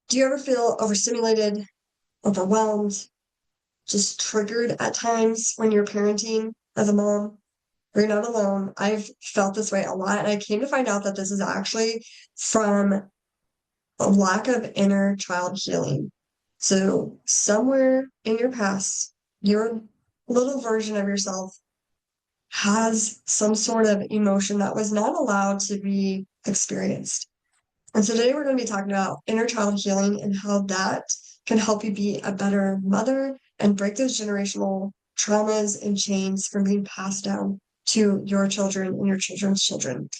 Do you ever feel overstimulated, overwhelmed, just triggered at times when you're parenting as a mom? You're not alone. I've felt this way a lot. And I came to find out that this is actually from a lack of inner child healing. So, somewhere in your past, your little version of yourself has some sort of emotion that was not allowed to be experienced. And so today we're going to be talking about inner child healing and how that can help you be a better mother and break those generational traumas and chains from being passed down to your children and your children's children.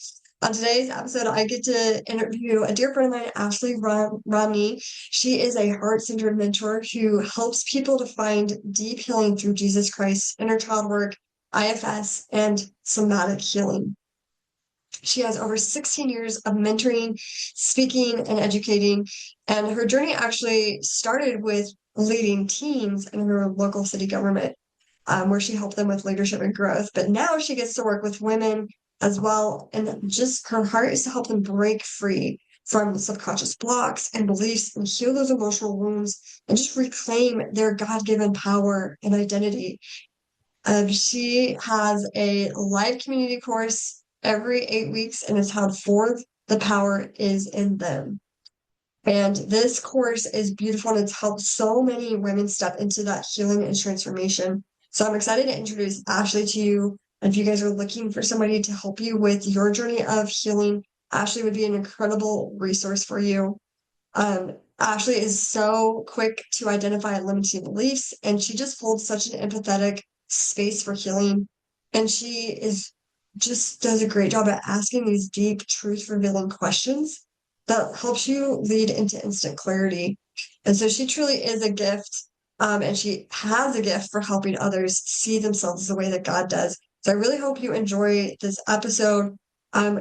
On today's episode, I get to interview a dear friend of mine, Ashley Romney. She is a heart-centered mentor who helps people to find deep healing through Jesus Christ, inner child work, IFS, and somatic healing. She has over 16 years of mentoring, speaking, and educating. And her journey actually started with leading teams in her local city government, where she helped them with leadership and growth. But now she gets to work with women as well. And just her heart is to help them break free from subconscious blocks and beliefs and heal those emotional wounds and just reclaim their God given power and identity. She has a live community course every 8 weeks and it's held for The Power is in Them. And this course is beautiful and it's helped so many women step into that healing and transformation. So I'm excited to introduce Ashley to you. And if you guys are looking for somebody to help you with your journey of healing, Ashley would be an incredible resource for you. Ashley is so quick to identify limiting beliefs, and she just holds such an empathetic space for healing. And she is just does a great job at asking these deep, truth-revealing questions that helps you lead into instant clarity. And so she truly is a gift, and she has a gift for helping others see themselves the way that God does. So I really hope you enjoy this episode.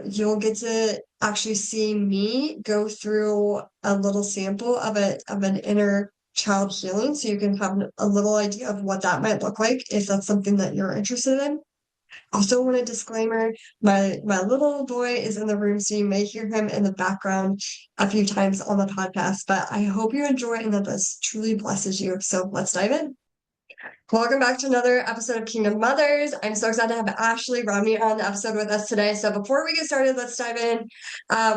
You'll get to actually see me go through a little sample of an inner child healing, so you can have a little idea of what that might look like if that's something that you're interested in. Also, want a disclaimer: my little boy is in the room, so you may hear him in the background a few times on the podcast. But I hope you enjoy and that this truly blesses you. So let's dive in. Welcome back to another episode of Kingdom Mothers. I'm so excited to have Ashley Romney on the episode with us today. So before we get started, let's dive in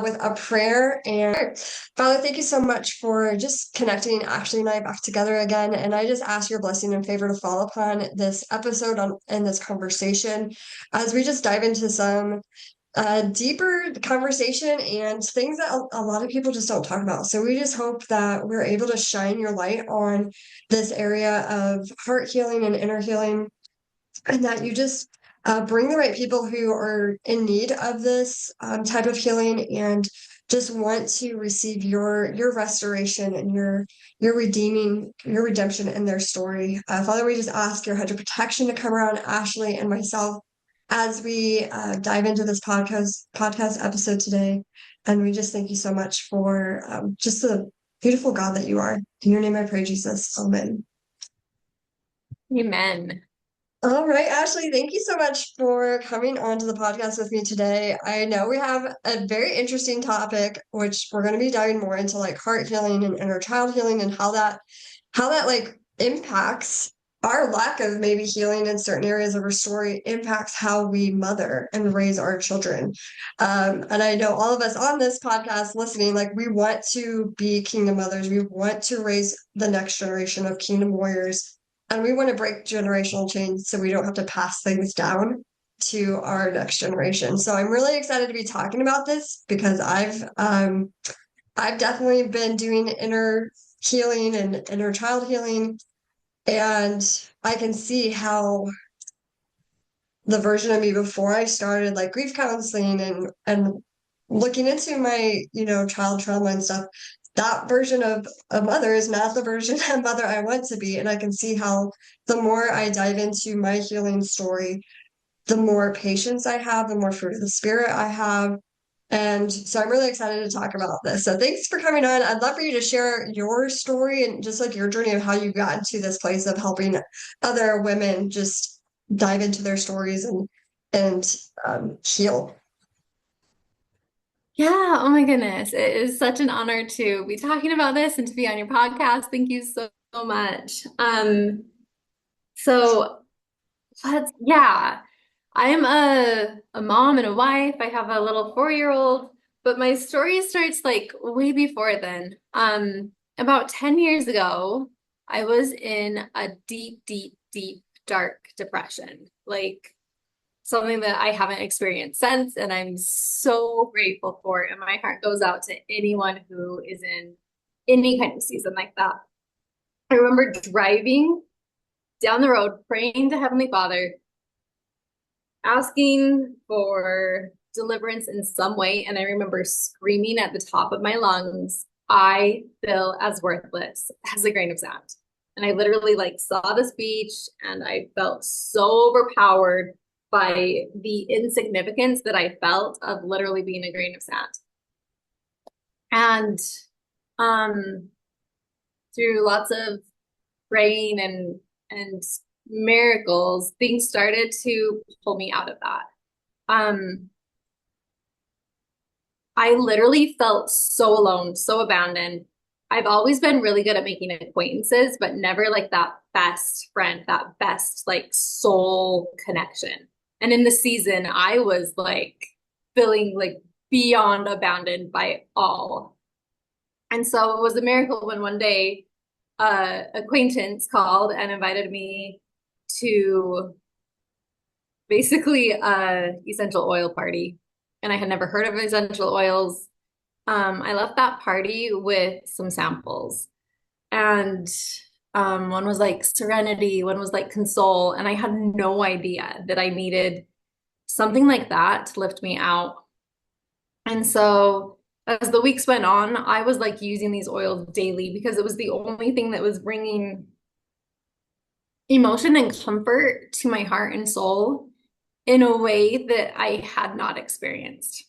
with a prayer. And Father, thank you so much for just connecting Ashley and I back together again. And I just ask your blessing and favor to fall upon this episode and this conversation as we just dive into some deeper conversation and things that a lot of people just don't talk about. So we just hope that we're able to shine your light on this area of heart healing and inner healing, and that you just bring the right people who are in need of this type of healing and just want to receive your restoration and your redeeming your redemption in their story. Father, we just ask your hedge of protection to come around Ashley and myself as we dive into this podcast episode today. And we just thank you so much for just the beautiful God that you are. In your name I pray, Jesus. Amen. Amen. All right, Ashley, thank you so much for coming on to the podcast with me today. I know we have a very interesting topic, which we're going to be diving more into, like heart healing and inner child healing and how that like impacts our lack of maybe healing in certain areas of our story impacts how we mother and raise our children. And I know all of us on this podcast listening, like we want to be kingdom mothers. We want to raise the next generation of kingdom warriors. And we want to break generational chains so we don't have to pass things down to our next generation. So I'm really excited to be talking about this because I've definitely been doing inner healing and inner child healing, and I can see how the version of me before I started like grief counseling and looking into my, child trauma and stuff, that version of a mother is not the version of mother I want to be. And I can see how the more I dive into my healing story, the more patience I have, the more fruit of the spirit I have. And so I'm really excited to talk about this. So thanks for coming on. I'd love for you to share your story and just like your journey of how you got into this place of helping other women just dive into their stories and heal. Yeah, oh my goodness. It is such an honor to be talking about this and to be on your podcast. Thank you so much. So yeah, I am a mom and a wife. I have a little 4-year-old, but my story starts like way before then. About 10 years ago, I was in a deep, dark depression. Like something that I haven't experienced since, and I'm so grateful for it. And my heart goes out to anyone who is in any kind of season like that. I remember driving down the road, praying to Heavenly Father, asking for deliverance in some way. And I remember screaming at the top of my lungs, I feel as worthless as a grain of sand. And I literally like saw this beach and I felt so overpowered by the insignificance that I felt of literally being a grain of sand. And um, through lots of praying and miracles, things started to pull me out of that. Um, I literally felt so alone, so abandoned. I've always been really good at making acquaintances, but never like that best friend, that best like soul connection. And in the season, I was like feeling like beyond abandoned by all. And so it was a miracle when one day acquaintance called and invited me to basically a essential oil party. And I had never heard of essential oils. I left that party with some samples, and one was like Serenity, one was like Console, and I had no idea that I needed something like that to lift me out. And so as the weeks went on, I was like using these oils daily because it was the only thing that was bringing emotion and comfort to my heart and soul in a way that I had not experienced.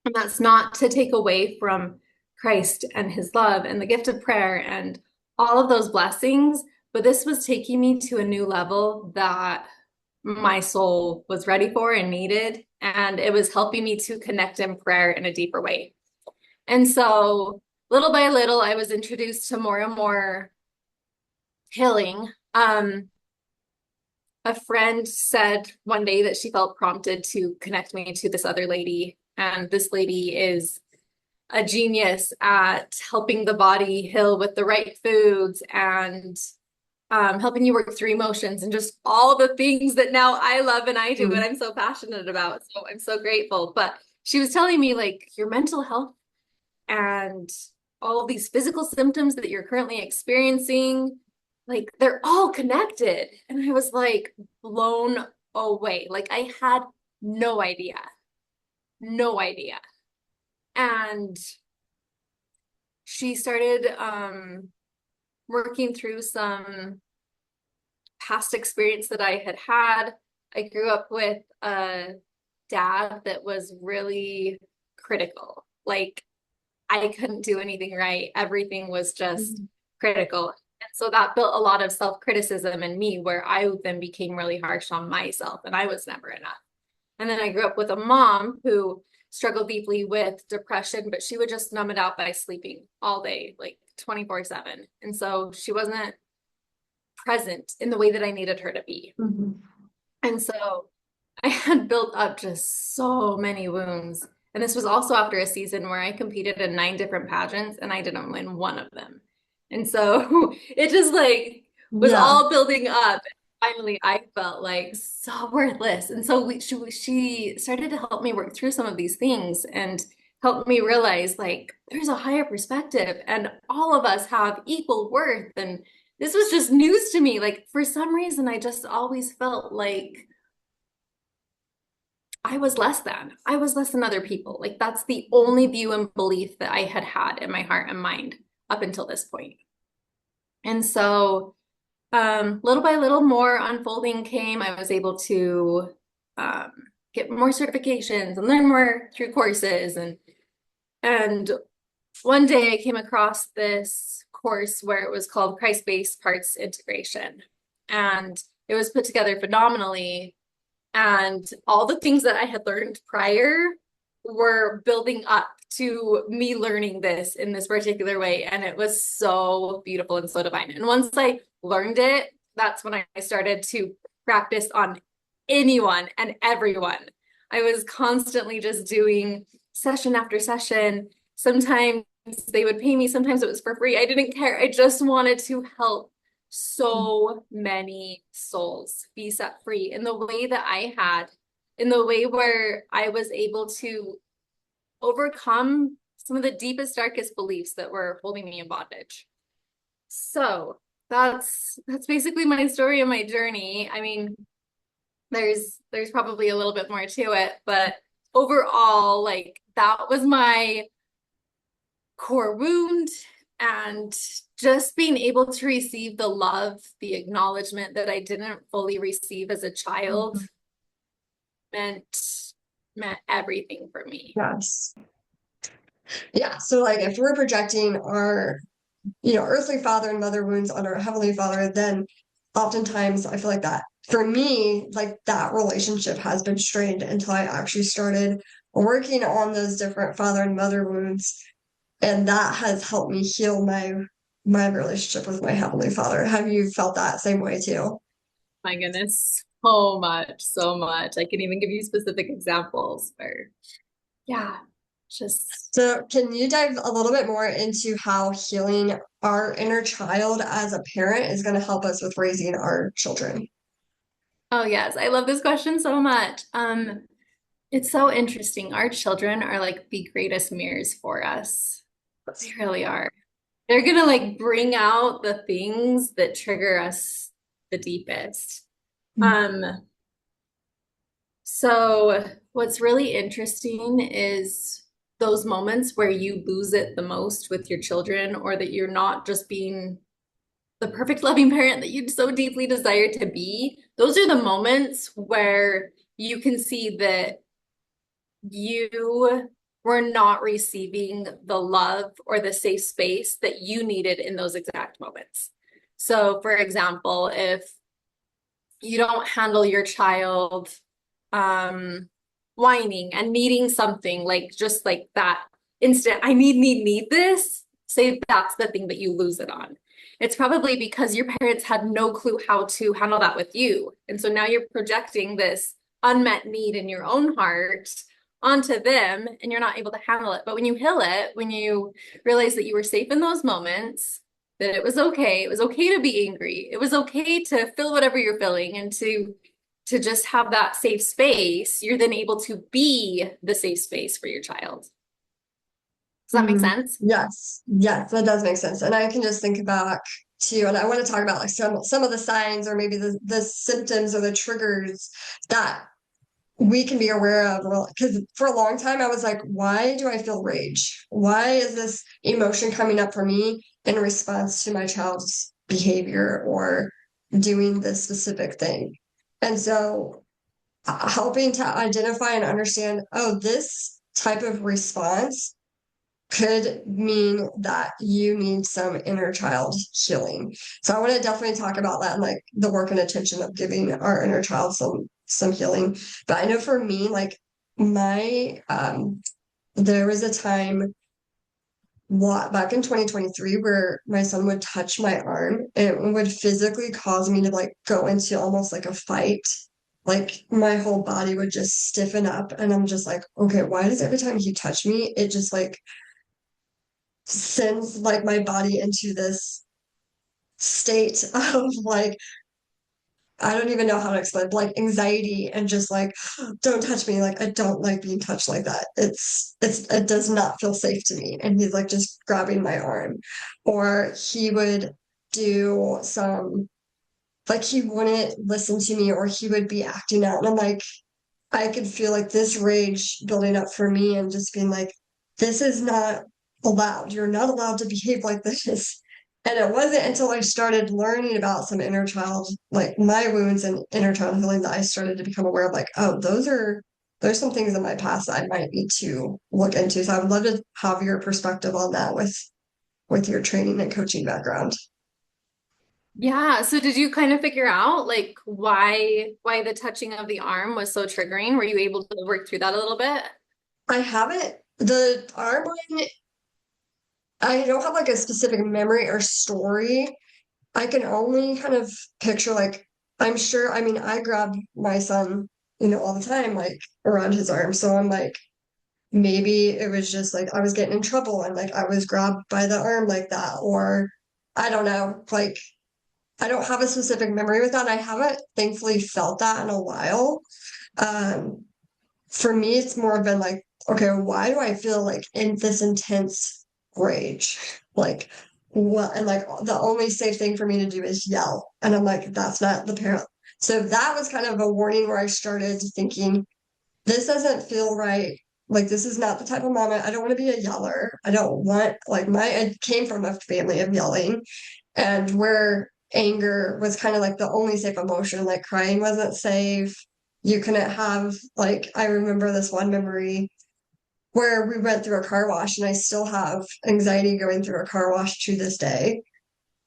And that's not to take away from Christ and his love and the gift of prayer and all of those blessings, but this was taking me to a new level that my soul was ready for and needed. And it was helping me to connect in prayer in a deeper way. And so little by little, I was introduced to more and more healing. A friend said one day that she felt prompted to connect me to this other lady. And this lady is a genius at helping the body heal with the right foods and helping you work through emotions and just all the things that now I love and I do and Mm. I'm so passionate about. So I'm so grateful. But she was telling me like your mental health and all of these physical symptoms that you're currently experiencing, like they're all connected. And I was like blown away. Like I had no idea, no idea. And she started working through some past experience that I had had. I grew up with a dad that was really critical. Like I couldn't do anything right. Everything was just Mm. critical. And so that built a lot of self-criticism in me where I then became really harsh on myself and I was never enough. And then I grew up with a mom who struggled deeply with depression, but she would just numb it out by sleeping all day, like 24/7. And so she wasn't present in the way that I needed her to be. Mhm. And so I had built up just so many wounds. And this was also after a season where I competed in 9 different pageants and I didn't win one of them. And so it just like was Yeah. all building up. Finally, I felt like so worthless. And so she started to help me work through some of these things and help me realize like there's a higher perspective and all of us have equal worth. And this was just news to me. Like for some reason, I just always felt like I was less than. I was less than other people. Like that's the only view and belief that I had had in my heart and mind up until this point. And so, little by little, more unfolding came. I was able to um, get more certifications and learn more through courses. And one day I came across this course where it was called Christ-based Parts Integration, and it was put together phenomenally and all the things that I had learned prior were building up to me learning this in this particular way. And it was so beautiful and so divine. And once I learned it, that's when I started to practice on anyone and everyone. I was constantly just doing session after session. Sometimes they would pay me, sometimes it was for free. I didn't care. I just wanted to help so many souls be set free in the way that I had, in the way where I was able to overcome some of the deepest, darkest beliefs that were holding me in bondage. So that's basically my story and my journey. I mean, there's probably a little bit more to it, but overall, like that was my core wound, and just being able to receive the love, the acknowledgement that I didn't fully receive as a child Mhm. meant meant everything for me. Yes. Yeah. So like if we're projecting our, earthly father and mother wounds on our heavenly father, then oftentimes I feel like that for me, like that relationship has been strained until I actually started working on those different father and mother wounds. And that has helped me heal my relationship with my heavenly father. Have you felt that same way too? My goodness, so much, so much. I can even give you specific examples where, yeah, just, So, can you dive a little bit more into how healing our inner child as a parent is going to help us with raising our children? oh yes, I love this question so much. It's so interesting. Our children are like the greatest mirrors for us. They really are. They're gonna like bring out the things that trigger us the deepest. Um, so what's really interesting is those moments where you lose it the most with your children, or that you're not just being the perfect loving parent that you so deeply desire to be. Those are the moments where you can see that you were not receiving the love or the safe space that you needed in those exact moments. So, for example, if you don't handle your child whining and needing something, like just like that instant, I need this, say that's the thing that you lose it on. It's probably because your parents had no clue how to handle that with you. And so now you're projecting this unmet need in your own heart onto them, and you're not able to handle it. But when you heal it, when you realize that you were safe in those moments, that it was okay to be angry, it was okay to feel whatever you're feeling, and to just have that safe space, you're then able to be the safe space for your child. Does that make Mhm. sense? Yes, yes, that does make sense. And I can just think back to, and I want to talk about like some of the signs or maybe the symptoms or the triggers that we can be aware of. Because for a long time I was like, why do I feel rage? Why is this emotion coming up for me in response to my child's behavior or doing this specific thing? And so helping to identify and understand, oh, this type of response could mean that you need some inner child healing. So I want to definitely talk about that and like the work and attention of giving our inner child some healing. But I know for me, like my there was a time back in 2023 where my son would touch my arm and it would physically cause me to like go into almost like a fight. Like my whole body would just stiffen up and I'm just like, okay, why does every time he touch me, it just like sends like my body into this state of like I don't even know how to explain like anxiety and just like don't touch me, like I don't like being touched like that. It does not feel safe to me, and he's like just grabbing my arm, or he would do some like he wouldn't listen to me or he would be acting out and I'm like I could feel like this rage building up for me and just being like, this is not allowed. You're not allowed to behave like this. And it wasn't until I started learning about some inner child, like my wounds and inner child healing, that I started to become aware of like, oh, there's some things in my past that I might need to look into. So I would love to have your perspective on that with your training and coaching background. Yeah. So did you kind of figure out like why the touching of the arm was so triggering? Were you able to work through that a little bit? I haven't, the arm one, I don't have like a specific memory or story. I can only kind of picture like, I'm sure, I mean, I grab my son, all the time, like around his arm. So I'm like, maybe it was just like I was getting in trouble and like I was grabbed by the arm like that, or I don't know, like I don't have a specific memory with that. I haven't thankfully felt that in a while. Um, for me, it's more been like, okay, why do I feel like in this intense rage? Like, what? And like, the only safe thing for me to do is yell. And I'm like, that's not the parent. So that was kind of a warning where I started thinking, this doesn't feel right. Like, this is not the type of mom. I don't want to be a yeller. I don't want, like, I came from a family of yelling and where anger was kind of like the only safe emotion, like crying wasn't safe. You couldn't have, like, I remember this one memory where we went through a car wash, and I still have anxiety going through a car wash to this day.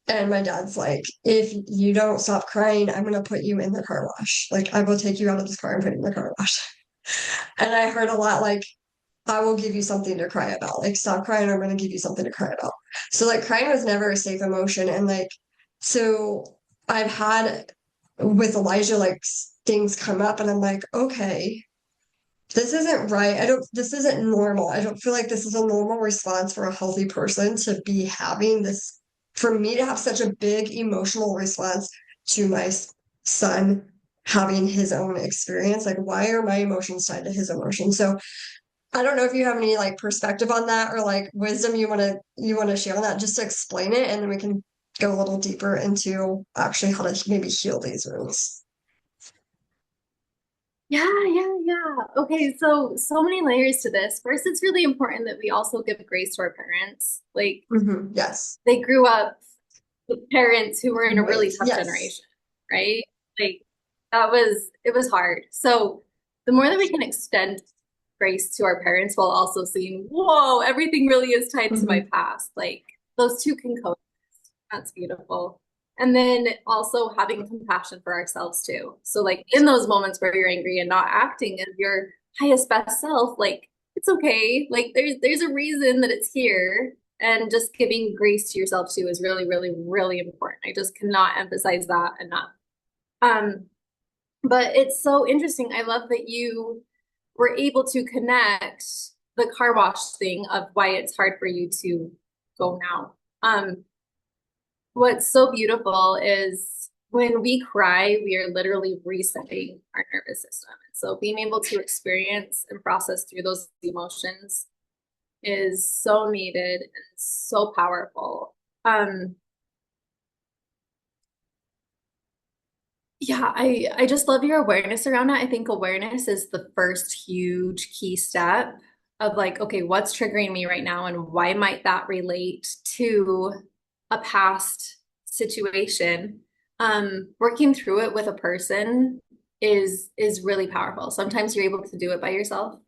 And my dad's like, if you don't stop crying, I'm going to put you in the car wash. Like, I will take you out of this car and put you in the car wash. And I heard a lot like, I will give you something to cry about. Like, stop crying, or I'm going to give you something to cry about. So, like, crying was never a safe emotion. And, like, so I've had with Elijah, like, things come up, and I'm like, okay, this isn't right. This isn't normal. I don't feel like this is a normal response for a healthy person to be having this, for me to have such a big emotional response to my son having his own experience. Like, why are my emotions tied to his emotions? So, I don't know if you have any like perspective on that or like wisdom you want to share on that just to explain it, and then we can go a little deeper into actually how to maybe heal these wounds. Yeah, yeah, yeah. Okay, so many layers to this. First, it's really important that we also give grace to our parents. Like Yes. they grew up with parents who were in a Right. really tough Yes. generation, right? Like it was hard. So the more that we can extend grace to our parents while also seeing, whoa, everything really is tied to my hmm past. Like those two can coexist. That's beautiful. And then also having compassion for ourselves too. So like in those moments where you're angry and not acting as your highest best self, like it's okay. Like there's a reason that it's here. And just giving grace to yourself too is really, really, really important. I just cannot emphasize that enough. Um, but it's so interesting. I love that you were able to connect the car wash thing of why it's hard for you to go now. What's so beautiful is when we cry, we are literally resetting our nervous system. So being able to experience and process through those emotions is so needed and so powerful. Yeah, I just love your awareness around it. I think awareness is the first huge key step of like, okay, what's triggering me right now and why might that relate to a past situation? Working through it with a person is really powerful. Sometimes you're able to do it by yourself.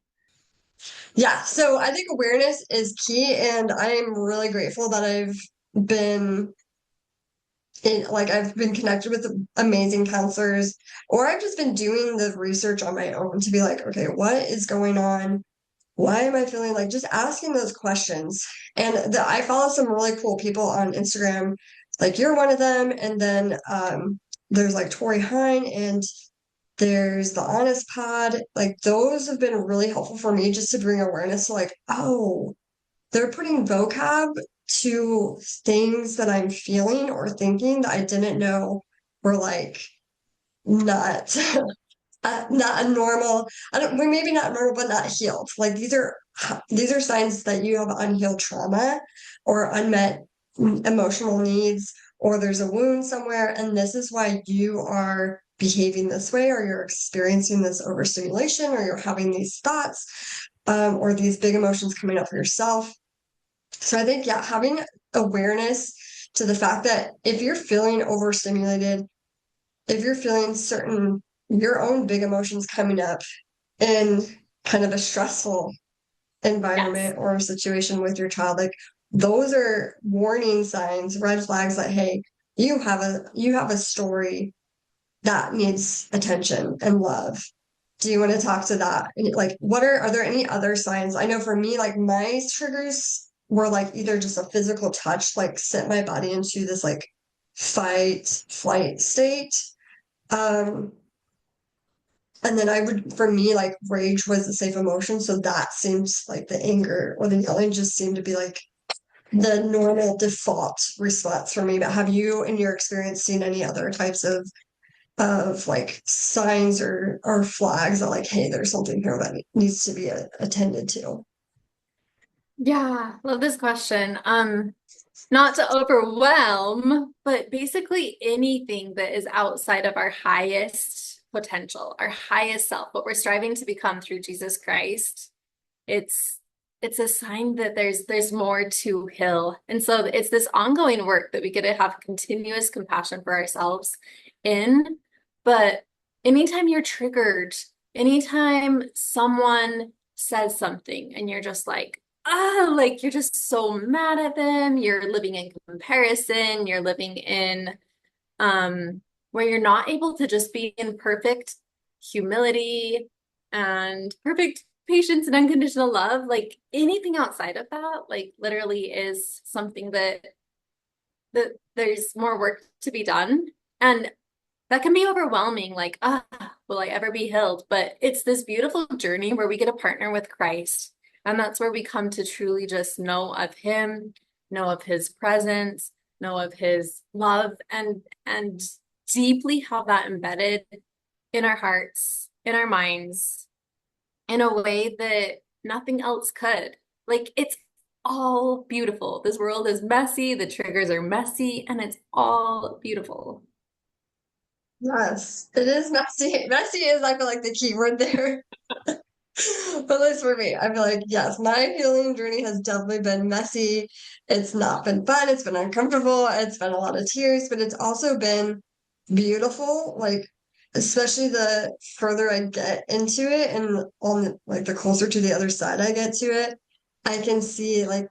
Yeah. So I think awareness is key, and I'm really grateful that been I've been connected with amazing counselors, or I've just been doing the research on my own to be like, okay, what is going on? Why am I feeling like just asking those questions? And I follow some really cool people on Instagram, like you're one of them. And then there's like Tori Hine, and there's the Honest Pod. Like those have been really helpful for me just to bring awareness to like, oh, they're putting vocab to things that I'm feeling or thinking that I didn't know were like not not a normal. I don't. Well, maybe not normal, but not healed. Like these are signs that you have unhealed trauma or unmet emotional needs, or there's a wound somewhere, and this is why you are behaving this way, or you're experiencing this overstimulation, or you're having these thoughts, or these big emotions coming up for yourself. So I think, yeah, having awareness to the fact that if you're feeling overstimulated, if you're feeling certain your own big emotions coming up in kind of a stressful Yes. environment or situation with your child, like those are warning signs, red flags that hey, you have a story that needs attention and love. Do you want to talk to that? And, like, are there any other signs? I know for me, like my triggers were like either just a physical touch, like sent my body into this like fight, flight state. Um, and then I would, for me, like rage was a safe emotion. So that seems like the anger or the yelling just seemed to be like the normal default response for me. But have you, in your experience, seen any other types of like signs or flags that like, hey, there's something here that needs to be attended to? Yeah, love this question. Not to overwhelm, but basically anything that is outside of our highest potential, our highest self, what we're striving to become through Jesus Christ. It's it's a sign that there's more to heal. And so it's this ongoing work that we get to have continuous compassion for ourselves in. But anytime you're triggered, anytime someone says something and you're just like, ah, like you're just so mad at them, you're living in comparison, you're living in where you're not able to just be in perfect humility and perfect patience and unconditional love, like anything outside of that, like literally is something that there's more work to be done. And that can be overwhelming, like, ah, will I ever be healed? But it's this beautiful journey where we get to partner with Christ. And that's where we come to truly just know of him, know of his presence, know of his love, and deeply have that embedded in our hearts, in our minds, in a way that nothing else could. Like it's all beautiful. This world is messy, the triggers are messy, and it's all beautiful. Yes, it is messy. Messy is, I feel like, the key word there. But at least for me, I feel like, yes, my healing journey has definitely been messy. It's not been fun. It's been uncomfortable. It's been a lot of tears, but it's also been beautiful. Like, especially the further I get into it and like the closer to the other side I get to it, I can see like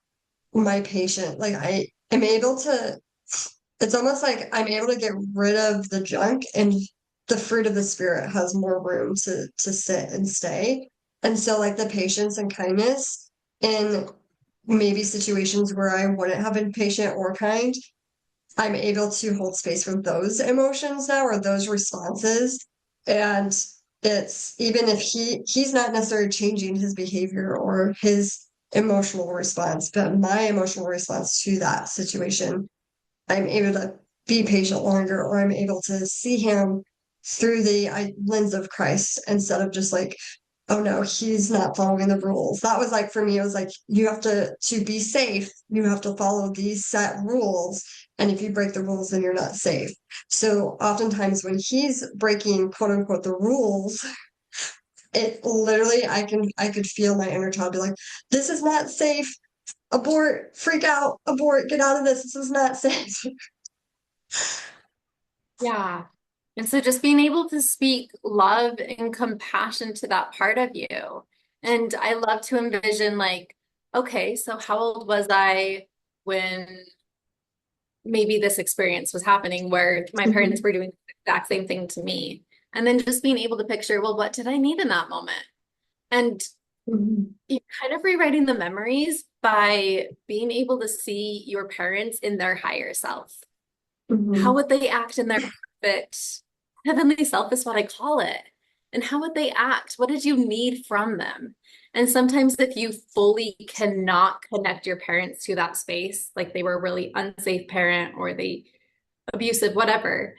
my patient, like I am able to, it's almost like I'm able to get rid of the junk and the fruit of the spirit has more room to sit and stay. And so like the patience and kindness in maybe situations where I wouldn't have been patient or kind, I'm able to hold space for those emotions now or those responses. And it's even if he's not necessarily changing his behavior or his emotional response, but my emotional response to that situation, I'm able to be patient longer, or I'm able to see him through the lens of Christ instead of just like, oh no, he's not following the rules. That was like for me, it was like you have to be safe, you have to follow these set rules. And if you break the rules, then you're not safe. So oftentimes when he's breaking quote unquote the rules, it literally I could feel my inner child be like, this is not safe. Abort, freak out, abort, get out of this. This is not safe. Yeah. And so just being able to speak love and compassion to that part of you. And I love to envision like, okay, so how old was I when maybe this experience was happening where my parents Mhm. were doing the exact same thing to me? And then just being able to picture, well, what did I need in that moment? And Mhm. you're kind of rewriting the memories by being able to see your parents in their higher self. How Mhm. would they act in their perfect heavenly self is what I call it. And how would they act? What did you need from them? And sometimes if you fully cannot connect your parents to that space, like they were a really unsafe parent or they abusive, whatever,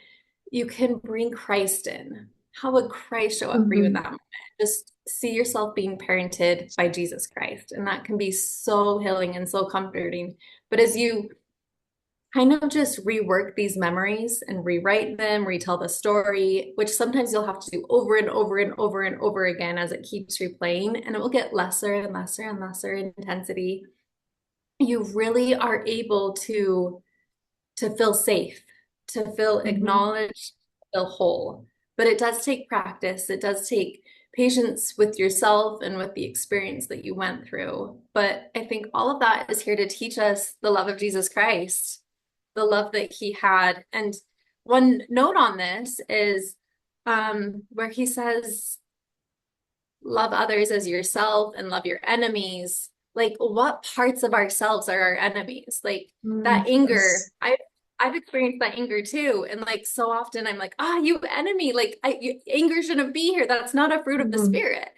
you can bring Christ in. How would Christ show up for you in Mhm. that moment? Just see yourself being parented by Jesus Christ. And that can be so healing and so comforting. But as you kind of just rework these memories and rewrite them, retell the story, which sometimes you'll have to do over and over and over and over again as it keeps replaying, and it will get lesser and lesser and lesser intensity. You really are able to feel safe, to feel Mhm. acknowledged, feel whole. But it does take practice. It does take patience with yourself and with the experience that you went through. But I think all of that is here to teach us the love of Jesus Christ, the love that he had. And one note on this is where he says, love others as yourself and love your enemies, like what parts of ourselves are our enemies? Like that anger, Yes. I've experienced that anger too. And like so often I'm like, ah, you enemy, like anger shouldn't be here. That's not a fruit of the Mhm. spirit.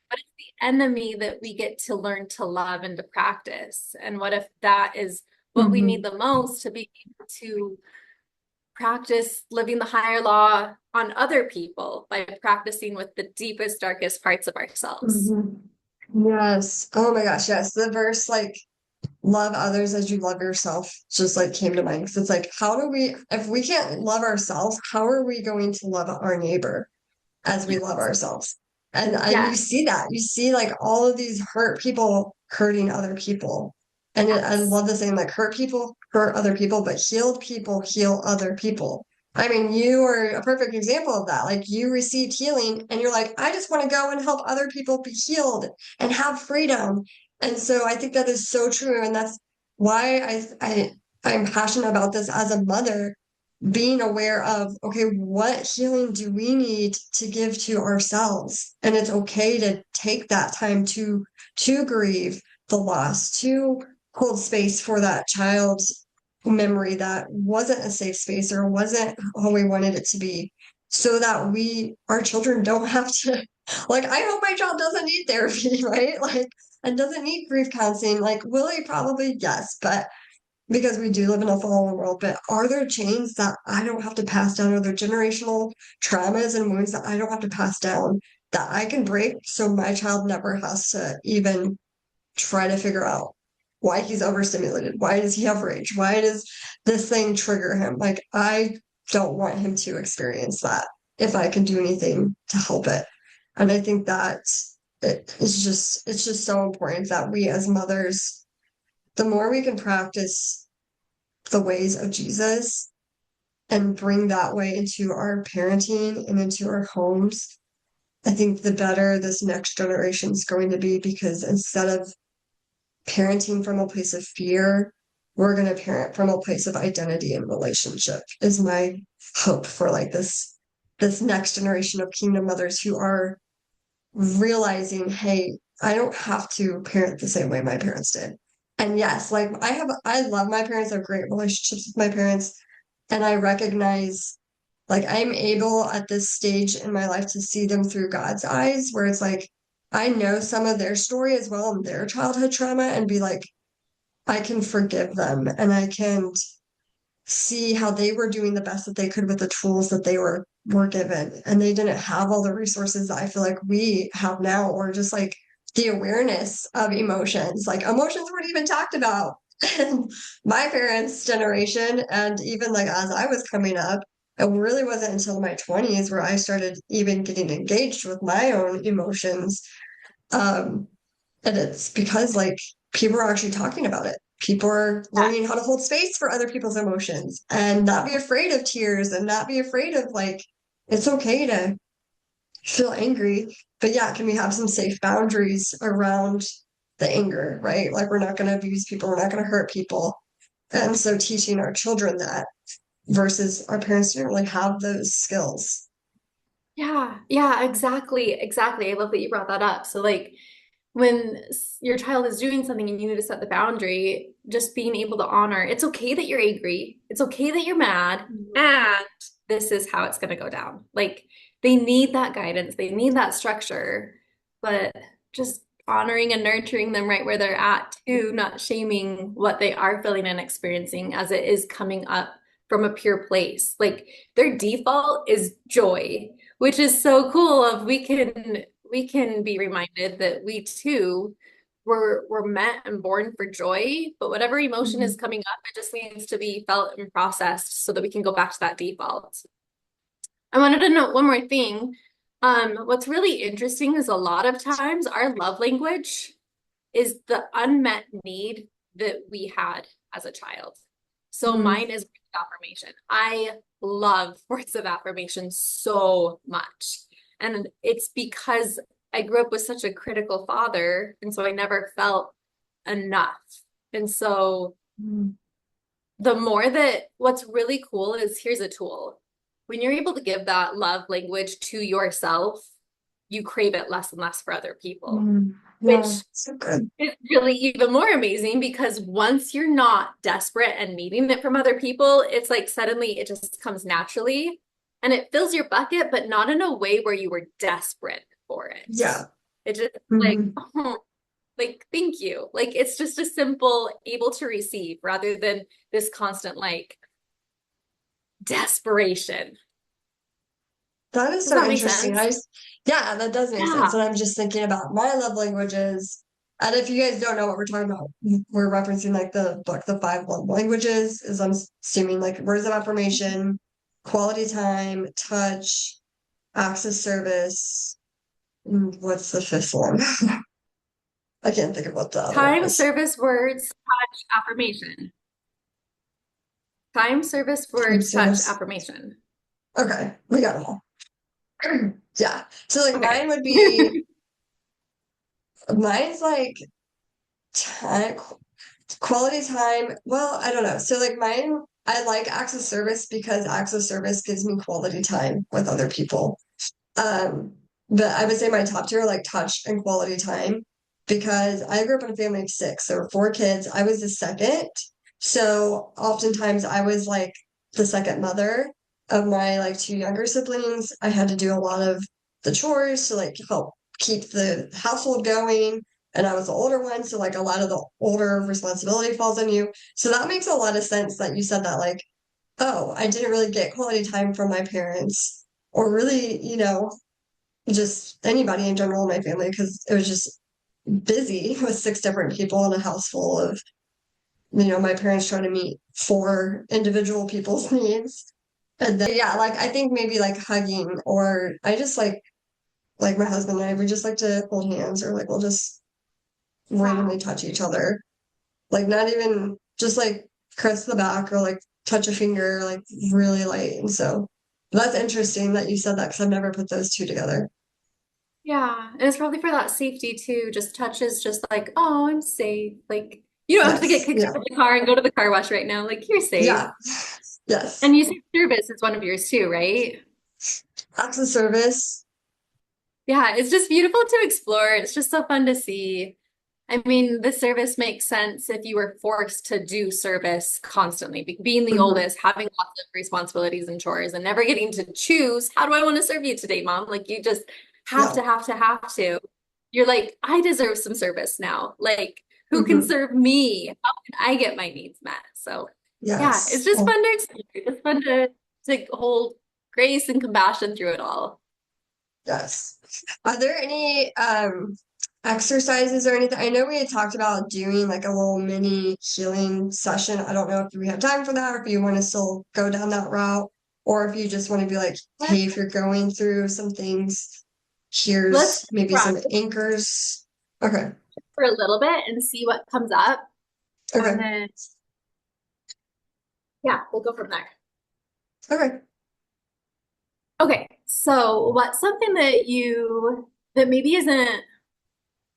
But it's the enemy that we get to learn to love and to practice. And what if that is what we need Mhm. the most to be able to practice living the higher law on other people by practicing with the deepest, darkest parts of ourselves? Mhm. Yes. Oh my gosh, yes. The verse like love others as you love yourself just like came to mind because it's like how do we if we can't love ourselves, how are we going to love our neighbor as we love ourselves? And you Yes, see that. You see like all of these hurt people hurting other people. And I yes, love the saying like hurt people hurt other people, but healed people heal other people. I mean, you are a perfect example of that. Like you received healing and you're like, I just want to go and help other people be healed and have freedom. And so I think that is so true. And that's why I'm passionate about this as a mother, being aware of, okay, what healing do we need to give to ourselves? And it's okay to take that time to grieve the loss, to hold space for that child's memory that wasn't a safe space or wasn't how we wanted it to be, so that our children don't have to, like, I hope my child doesn't need therapy, right? Like, and doesn't need grief counseling. Like, will he? Probably yes, but because we do live in a fallen world, but are there chains that I don't have to pass down? Are there generational traumas and wounds that I don't have to pass down that I can break so my child never has to even try to figure out why he's overstimulated? Why does he have rage? Why does this thing trigger him? Like, I don't want him to experience that if I can do anything to help it. And I think that it's just so important that we as mothers, the more we can practice the ways of Jesus and bring that way into our parenting and into our homes, I think the better this next generation is going to be, because instead of parenting from a place of fear, we're going to parent from a place of identity and relationship, is my hope for like this next generation of kingdom mothers who are realizing, hey, I don't have to parent the same way my parents did. And yes, like I love my parents. I have great relationships with my parents. And I recognize, like, I'm able at this stage in my life to see them through God's eyes, where it's like, I know some of their story as well and their childhood trauma, and be like, I can forgive them and I can see how they were doing the best that they could with the tools that they were given, and they didn't have all the resources that I feel like we have now, or just like the awareness of emotions. Like emotions weren't even talked about in my parents' generation, and even like as I was coming up, it really wasn't until my 20s where I started even getting engaged with my own emotions. um and it's because like people are actually talking about it. People are learning how to hold space for other people's emotions and not be afraid of tears and not be afraid of, like, it's okay to feel angry. But yeah, can we have some safe boundaries around the anger, right? Like we're not going to abuse people, we're not going to hurt people. And so teaching our children that versus our parents didn't really have those skills. Yeah, yeah, exactly, exactly. I love that you brought that up. So like when your child is doing something and you need to set the boundary, just being able to honor, it's okay that you're angry, it's okay that you're mad, and this is how it's going to go down. Like they need that guidance, they need that structure, but just honoring and nurturing them right where they're at too, not shaming what they are feeling and experiencing as it is coming up from a pure place. Like their default is joy, which is so cool of we can be reminded that we too were meant and born for joy, but whatever emotion is Mhm. coming up, it just needs to be felt and processed so that we can go back to that default. I wanted to note one more thing. What's really interesting is a lot of times our love language is the unmet need that we had as a child. So Mhm. mine is affirmation. I love words of affirmation so much. And it's because I grew up with such a critical father. And so I never felt enough. And so Mhm. the more that what's really cool is here's a tool. When you're able to give that love language to yourself, you crave it less and less for other people, Yeah, which so good. is really even more amazing because once you're not desperate and needing it from other people, it's like suddenly it just comes naturally and it fills your bucket, but not in a way where you were desperate for it. Yeah. It's just like, Hmm. oh, like, thank you. Like, it's just a simple able to receive rather than this constant like desperation. That is Does so that make interesting. sense? Yeah, that does make sense. Yeah. And I'm just thinking about my love languages. And if you guys don't know what we're talking about, we're referencing like the book, The Five Love Languages, is I'm assuming like words of affirmation, quality time, touch, acts of service. What's the fifth one? I can't think of what the other one Time, is. service, words, touch, affirmation. Time, service, Time words, touch, service. affirmation. Okay, we got them all. Yeah. So like Okay. mine's like time, quality time. Well, I don't know. So like mine, I like acts of service because acts of service gives me quality time with other people. Um, but I would say my top tier are like touch and quality time because I grew up in a family of six. There were four kids. I was the second. So oftentimes I was like the second mother of my like two younger siblings. I had to do a lot of the chores to like help keep the household going. And I was the older one. So like a lot of the older responsibility falls on you. So that makes a lot of sense that you said that like, oh, I didn't really get quality time from my parents or really, just anybody in general in my family because it was just busy with six different people in a house full of, my parents trying to meet four individual people's needs. And then, yeah, like I think maybe like hugging or I just like my husband and I, we just like to hold hands or like we'll just randomly touch each other. Like not even just like caress the back or like touch a finger, like really light. And so that's interesting that you said that because I've never put those two together. Yeah, and it's probably for that safety too. Just touches, just like, oh, I'm safe. Like, you don't have to get Yes. kicked Yeah. out of the car and go to the car wash right now. Like, you're safe. Yeah. Yes. And you said service is one of yours too, right? Acts of service. Yeah, it's just beautiful to explore. It's just so fun to see. I mean, the service makes sense if you were forced to do service constantly. Being the Hmm. oldest, having lots of responsibilities and chores, and never getting to choose, how do I want to serve you today, mom? Like, you just have Yeah. to, have to, have to. You're like, I deserve some service now. Like, who can Hmm. serve me? How can I get my needs met? So, yeah, it's Yes. just Well, fun to explore. It's fun to hold grace and compassion through it all. yes. Are there any exercises or anything? I know we had talked about doing like a little mini healing session. I don't know if we have time for that or if you want to still go down that route or if you just want to be like, hey, if you're going through some things, Let's here's maybe some practice anchors. Okay. for a little bit and see what comes up. And Okay. then, yeah, we'll go from there. Okay. Okay, so what's something that maybe isn't,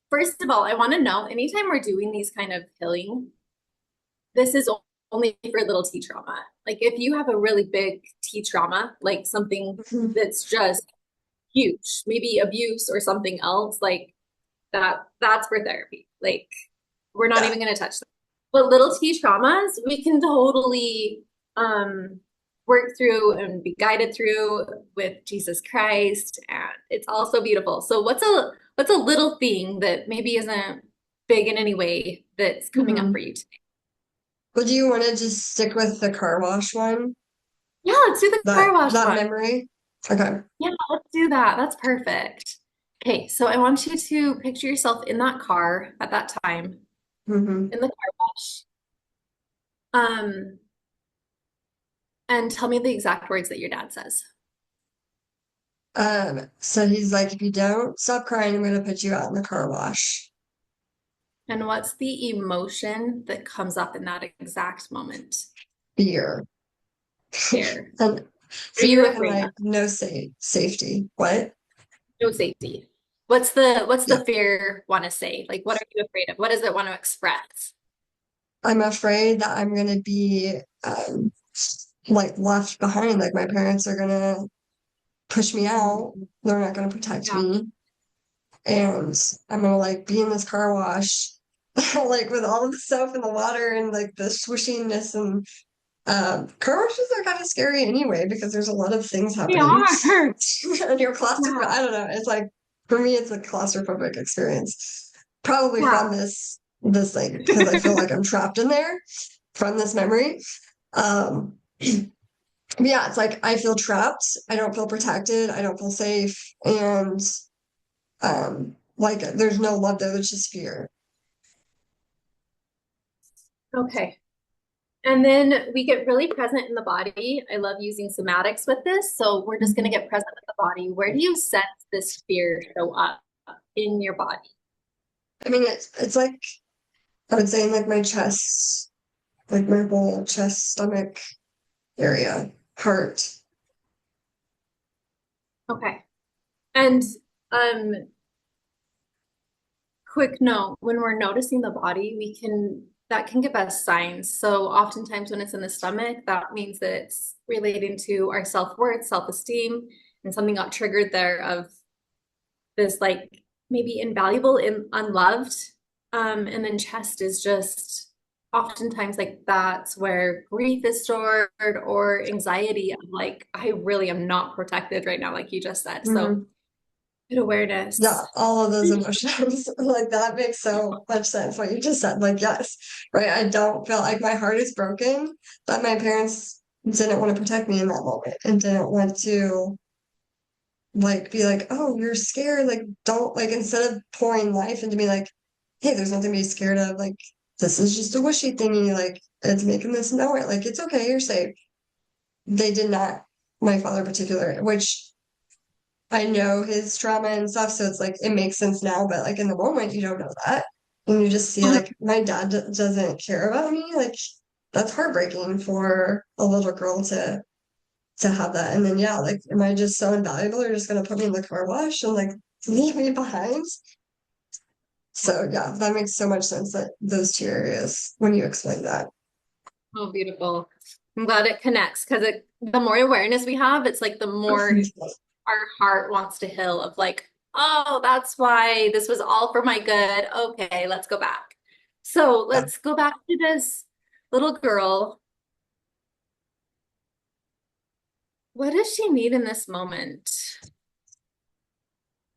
first of all, I want to know anytime we're doing these kind of healing, this is only for little T trauma. Like if you have a really big T trauma, like something Mhm. that's just huge, maybe abuse or something else, like that's for therapy. Like we're not Yeah. even going to touch them. But little T traumas, we can totally um, work through and be guided through with Jesus Christ, and it's also beautiful. So what's a little thing that maybe isn't big in any way that's coming up for Hmm. you today? But do you want to just stick with the car wash one? Yeah, let's do the car That wash that one. memory? Okay. Yeah, let's do that. That's perfect. Okay, so I want you to picture yourself in that car at that time Hmm. in the car wash. Um, and tell me the exact words that your dad says. So he's like, if you don't stop crying, I'm gonna put you out in the car wash. And what's the emotion that comes up in that exact moment? Fear. Fear. And What are you fear and afraid of? like no safety. What? No safety. What's Yeah. the fear want to say? Like what are you afraid of? What does it want to express? I'm afraid that I'm gonna be like left behind. Like my parents are gonna push me out. They're not gonna protect Yeah. me. and I'm gonna like be in this car wash, like with all of the soap and the water and like the swooshiness and car washes are kind of scary anyway because there's a lot of things They happening are. and you're Yeah. claustrophobic. I don't know. It's like for me, it's a claustrophobic experience, probably Yeah. from this thing because I feel like I'm trapped in there from this memory. Um, yeah, it's like I feel trapped. I don't feel protected. I don't feel safe, and like there's no love there. There's just fear. Okay. And then we get really present in the body. I love using somatics with this. So we're just going to get present with the body. Where do you sense this fear show up in your body? I mean, it's like I would say in like my chest, like my whole chest, stomach area, heart. Okay. And um, quick note, when we're noticing the body, that can give us signs. So oftentimes when it's in the stomach, that means that it's relating to our self-worth, self-esteem, and something got triggered there of this like maybe invaluable and unloved. And then chest is just oftentimes like that's where grief is stored or anxiety of like, I really am not protected right now, like you just said. So Mhm. good Yeah, awareness. all of those emotions. Like that makes so much sense what you just said. Like, yes, right. I don't feel like my heart is broken, but my parents didn't want to protect me in that moment and didn't want to like be like, oh, you're scared. Like, don't like instead of pouring life into me, like, hey, there's nothing to be scared of. Like, this is just a wishy thingy. Like, it's making this know it. Like, it's okay, you're safe. They did not, my father in particular, which I know his trauma and stuff, so it's like it makes sense now, but like in the moment you don't know that. And you just see like my dad doesn't care about me. Like that's heartbreaking for a little girl to have that. And then yeah, like am I just so invaluable? You're just gonna put me in the car wash and like leave me behind? So yeah, that makes so much sense that those two areas when you explain that. Oh, beautiful. I'm glad it connects because the more awareness we have, it's like the more our heart wants to heal of like, oh, that's why this was all for my good. Okay, let's go back. So Yeah. let's go back to this little girl. What does she need in this moment?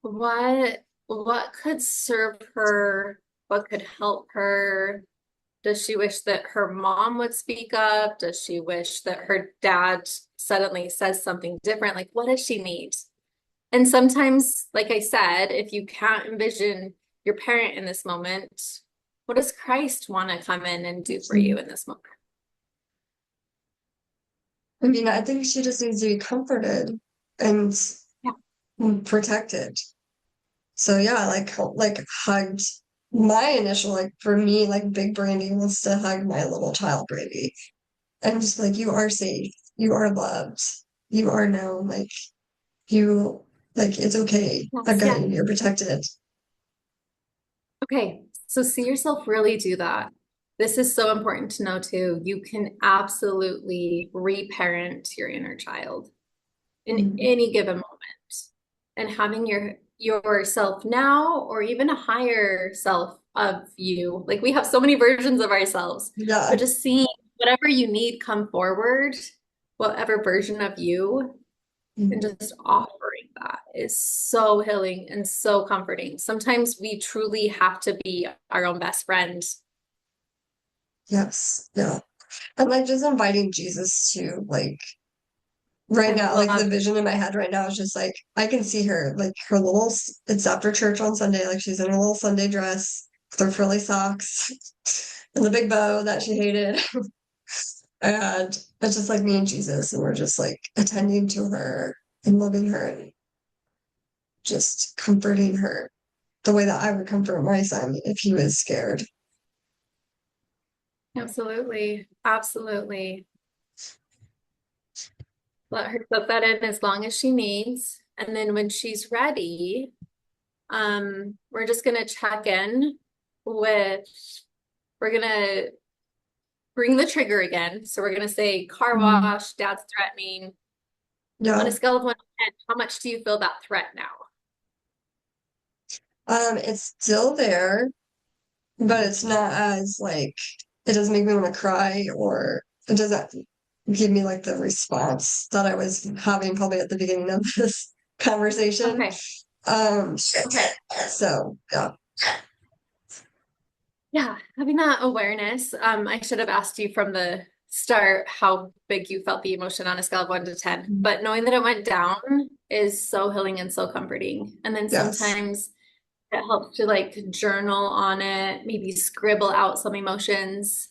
What could serve her? What could help her? Does she wish that her mom would speak up? Does she wish that her dad suddenly says something different? Like, what does she need? And sometimes, like I said, if you can't envision your parent in this moment, what does Christ want to come in and do for you in this moment? I mean, I think she just needs to be comforted and Yeah. protected. So yeah, like hugged my initial like for me, like big Brandy wants to hug my little child Brandy. And just like you are safe, you are loved, you are known, like you like it's okay. I've Yes, got yes. you, you're protected. Okay, so see yourself really do that. This is so important to know too. You can absolutely reparent your inner child in Mhm. any given moment. And having yourself now or even a higher self of you. Like we have so many versions of ourselves, but Yeah. just seeing whatever you need come forward, whatever version of you, and Mhm. just offering that is so healing and so comforting. Sometimes we truly have to be our own best friend. Yes. Yeah. And like just inviting Jesus to like right I now, like the love, vision in my head right now is just like I can see her, like her little it's after church on Sunday, like she's in her little Sunday dress with her frilly socks and the big bow that she hated. And it's just like me and Jesus, and we're just like attending to her and loving her and just comforting her the way that I would comfort my son if he was scared. absolutely, absolutely. Let her put that in as long as she needs. And then when she's ready, we're just gonna check in with, we're gonna bring the trigger again. So we're gonna say car Mhm. wash, dad's threatening. On a Yeah. scale of 1 to 10, how much do you feel that threat now? It's still there, but it's not as like it doesn't make me want to cry or it doesn't give me like the response that I was having probably at the beginning of this conversation. Okay. Okay. So yeah. Yeah, having that awareness. I should have asked you from the start how big you felt the emotion on a scale of 1 to 10. But knowing that it went down is so healing and so comforting. And then Yes. sometimes it helps to like journal on it, maybe scribble out some emotions.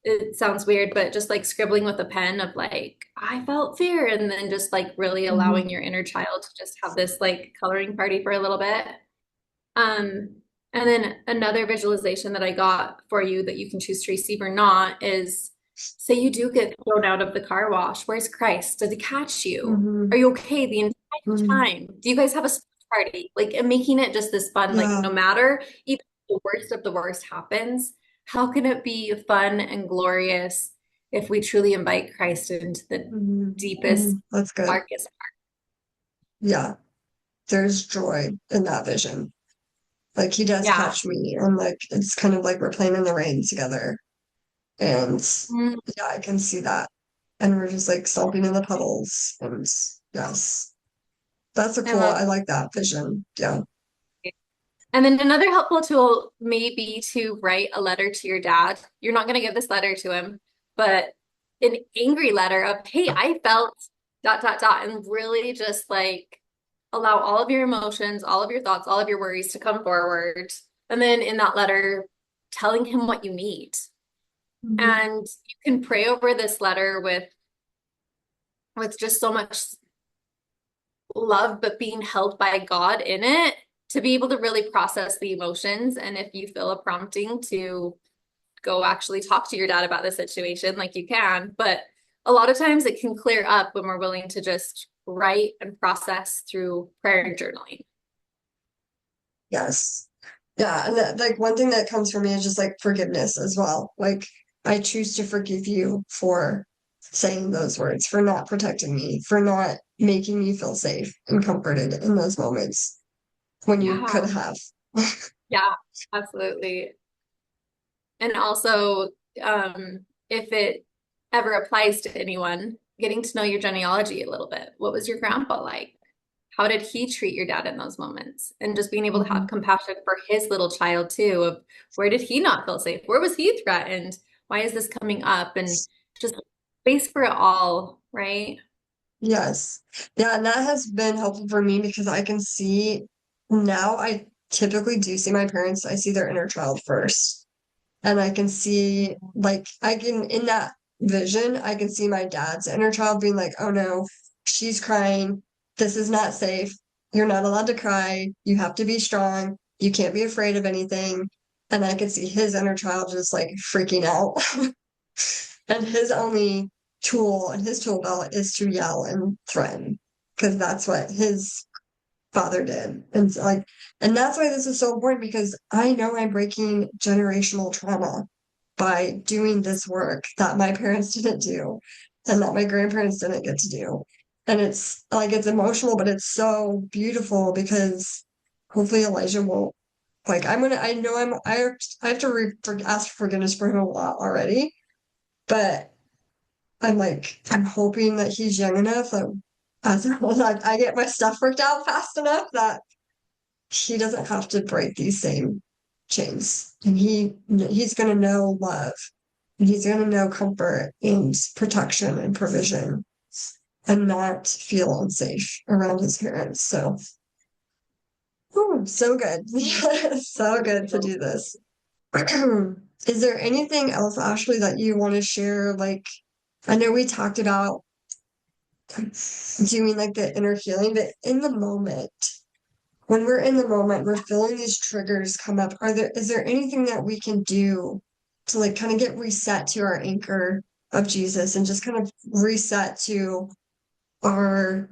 It sounds weird, but just like scribbling with a pen of like, I felt fear, and then just like really Mhm. allowing your inner child to just have this like coloring party for a little bit. Um, and then another visualization that I got for you that you can choose to receive or not is say you do get thrown out of the car wash. Where's Christ? Does he catch you? Are Mhm. you okay the entire Mhm. time? Do you guys have a splash party? Like, and making it just this fun, like Yeah. no matter even the worst of the worst happens, how can it be fun and glorious if we truly invite Christ into the Mhm. deepest, Mhm. That's good. darkest? Yeah. There's joy in that vision. Like he does Yeah. catch me and like it's kind of like we're playing in the rain together. And Mm, yeah, I can see that. And we're just like stomping in the puddles. And yes, that's a I cool, love I like that vision. Yeah. it. And then another helpful tool may be to write a letter to your dad. You're not going to give this letter to him, but an angry letter of, hey, I felt dot, dot, dot, and really just like allow all of your emotions, all of your thoughts, all of your worries to come forward. And then in that letter, telling him what you need. Mhm. And you can pray over this letter with just so much love, but being held by God in it to be able to really process the emotions. And if you feel a prompting to go actually talk to your dad about the situation, like you can, but a lot of times it can clear up when we're willing to just write and process through prayer and journaling. Yes. Yeah. And that, like one thing that comes for me is just like forgiveness as well. Like I choose to forgive you for saying those words, for not protecting me, for not making me feel safe and comforted in those moments when you could Yeah, have. yeah, absolutely. And also, if it ever applies to anyone, getting to know your genealogy a little bit. What was your grandpa like? How did he treat your dad in those moments? And just being able to have Mhm. compassion for his little child too, of where did he not feel safe? Where was he threatened? Why is this coming up? And just space for it all, right? Yes. Yeah, and that has been helpful for me because I can see now I typically do see my parents, I see their inner child first. And I can see like I can in that vision, I can see my dad's inner child being like, "Oh no, she's crying. This is not safe. You're not allowed to cry. You have to be strong. You can't be afraid of anything." And I can see his inner child just like freaking out. And his only tool in his tool belt is to yell and threaten because that's what his father did. And so, like, and that's why this is so important because I know I'm breaking generational trauma by doing this work that my parents didn't do and that my grandparents didn't get to do. And it's like it's emotional, but it's so beautiful because hopefully Elijah won't like I know I have to ask for forgiveness for him a lot already, but I'm like, I'm hoping that he's young enough that as like I get my stuff worked out fast enough that he doesn't have to break these same chains. And he's gonna know love. And he's gonna know comfort and protection and provision and not feel unsafe around his parents. So so good. So good to do this. Is there anything else, Ashley, that you want to share? Like, I know we talked about doing like the inner healing, but in the moment, when we're in the moment, we're feeling these triggers come up. Is there anything that we can do to like kind of get reset to our anchor of Jesus and just kind of reset to our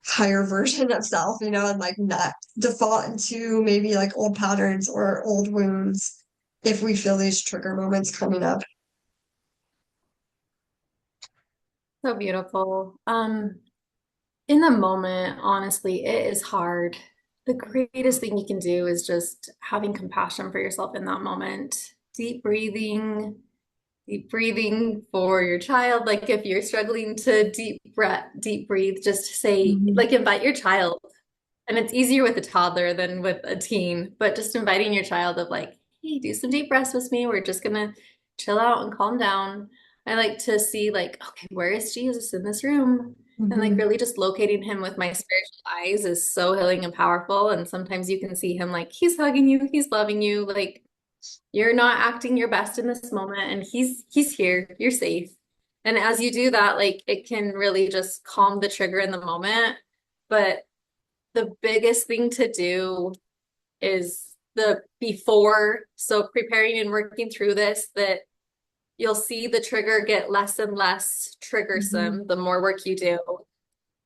higher version of self, and like not default into maybe like old patterns or old wounds if we feel these trigger moments coming up? So beautiful. In the moment, honestly, it is hard. The greatest thing you can do is just having compassion for yourself in that moment. Deep breathing for your child. Like if you're struggling to deep breathe, just say, Mhm. like invite your child. And it's easier with a toddler than with a teen, but just inviting your child of like, hey, do some deep breaths with me. We're just gonna chill out and calm down. I like to see like, okay, where is Jesus in this room? And like Mhm. really just locating him with my spiritual eyes is so healing and powerful. And sometimes you can see him like he's hugging you, he's loving you, like you're not acting your best in this moment and he's here, you're safe. And as you do that, like it can really just calm the trigger in the moment. But the biggest thing to do is the before. So preparing and working through this, that you'll see the trigger get less and less Mhm. triggersome the more work you do.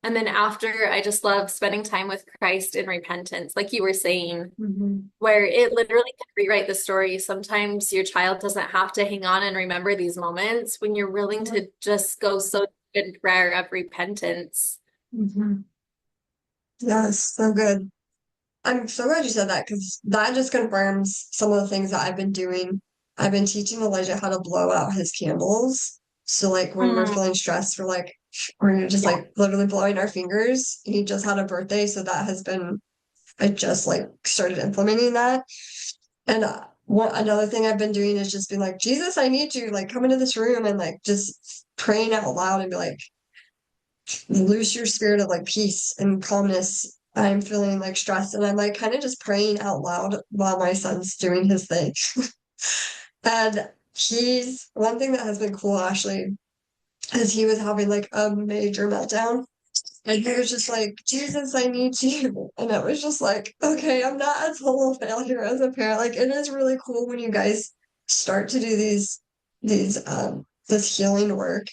And then after, I just love spending time with Christ in repentance, like you were saying, Mhm. where it literally can rewrite the story. Sometimes your child doesn't have to hang on and remember these moments when you're willing to just go so deep in prayer of repentance. Mhm. Yes, so good. I'm so glad you said that because that just confirms some of the things that I've been doing. I've been teaching Elijah how to blow out his candles. So like when we're Mm, feeling stressed, we're just yeah. like literally blowing our fingers. He just had a birthday, so that has been I just like started implementing that. And one another thing I've been doing is just being like, Jesus, I need you. Like come into this room and like just praying out loud and be like, loose your spirit of like peace and calmness. I'm feeling like stressed and I'm like kind of just praying out loud while my son's doing his thing. And he's one thing that has been cool, Ashley, is he was having like a major meltdown. And he was just like, Jesus, I need you. And it was just like, okay, I'm not a total failure as a parent. Like it is really cool when you guys start to do this healing work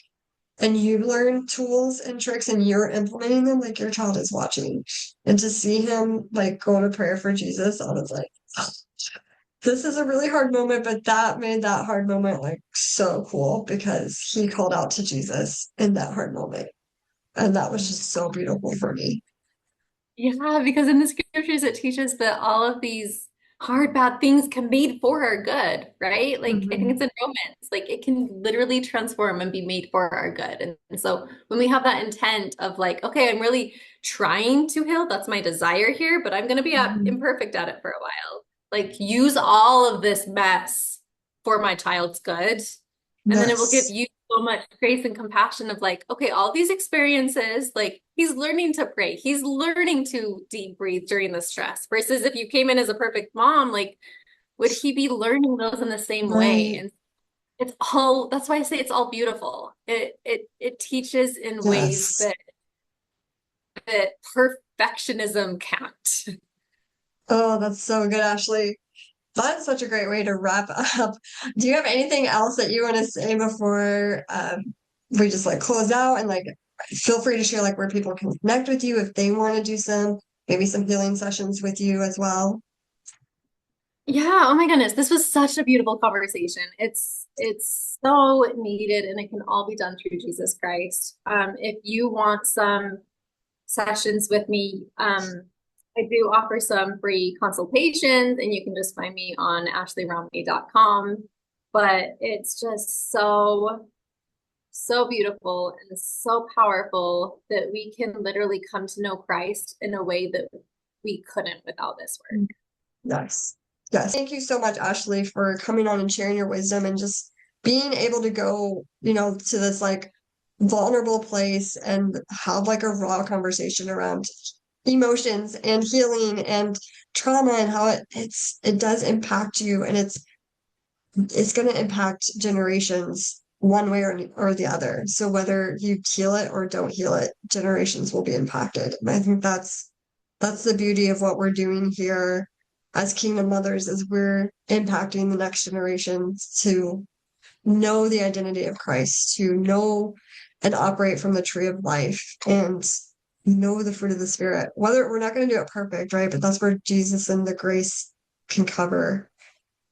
and you learn tools and tricks and you're implementing them like your child is watching. And to see him like go to prayer for Jesus, I was like, "Oh, this is a really hard moment, but that made that hard moment like so cool because he called out to Jesus in that hard moment. And that was just so beautiful for me. Yeah, because in the scriptures it teaches that all of these hard, bad things can be made for our good, right? Like I think Hmm. it's in Romans, like it can literally transform and be made for our good. And so when we have that intent of like, okay, I'm really trying to heal, that's my desire here, but I'm gonna be Hmm. imperfect at it for a while. Like use all of this mess for my child's good. And then it will give Yes. you so much grace and compassion of like, okay, all these experiences, like he's learning to pray, he's learning to deep breathe during the stress. Versus if you came in as a perfect mom, like, would he be learning those in the same way? Right. And it's all that's why I say it's all beautiful. It teaches in ways Yes. that perfectionism can't. Oh, that's so good, Ashley. That's such a great way to wrap up. Do you have anything else that you want to say before we just like close out and like feel free to share like where people can connect with you if they want to do maybe some healing sessions with you as well. Yeah, oh my goodness, this was such a beautiful conversation. It's so needed and it can all be done through Jesus Christ. If you want some sessions with me, I do offer some free consultations and you can just find me on ashleyromney.com. But it's just so beautiful and so powerful that we can literally come to know Christ in a way that we couldn't without this work. Yes. Yes. Thank you so much, Ashley, for coming on and sharing your wisdom and just being able to go, to this like vulnerable place and have like a raw conversation around emotions and healing and trauma and how it does impact you and it's going to impact generations one way or the other. So whether you heal it or don't heal it, generations will be impacted. And I think that's the beauty of what we're doing here as Kingdom Mothers is we're impacting the next generations to know the identity of Christ, to know and operate from the tree of life and know the fruit of the spirit. Whether we're not going to do it perfect, right? But that's where Jesus and the grace can cover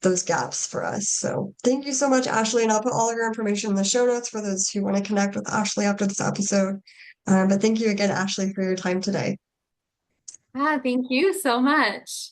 those gaps for us. So thank you so much, Ashley. And I'll put all of your information in the show notes for those who want to connect with Ashley after this episode. But thank you again, Ashley, for your time today. Ah, thank you so much.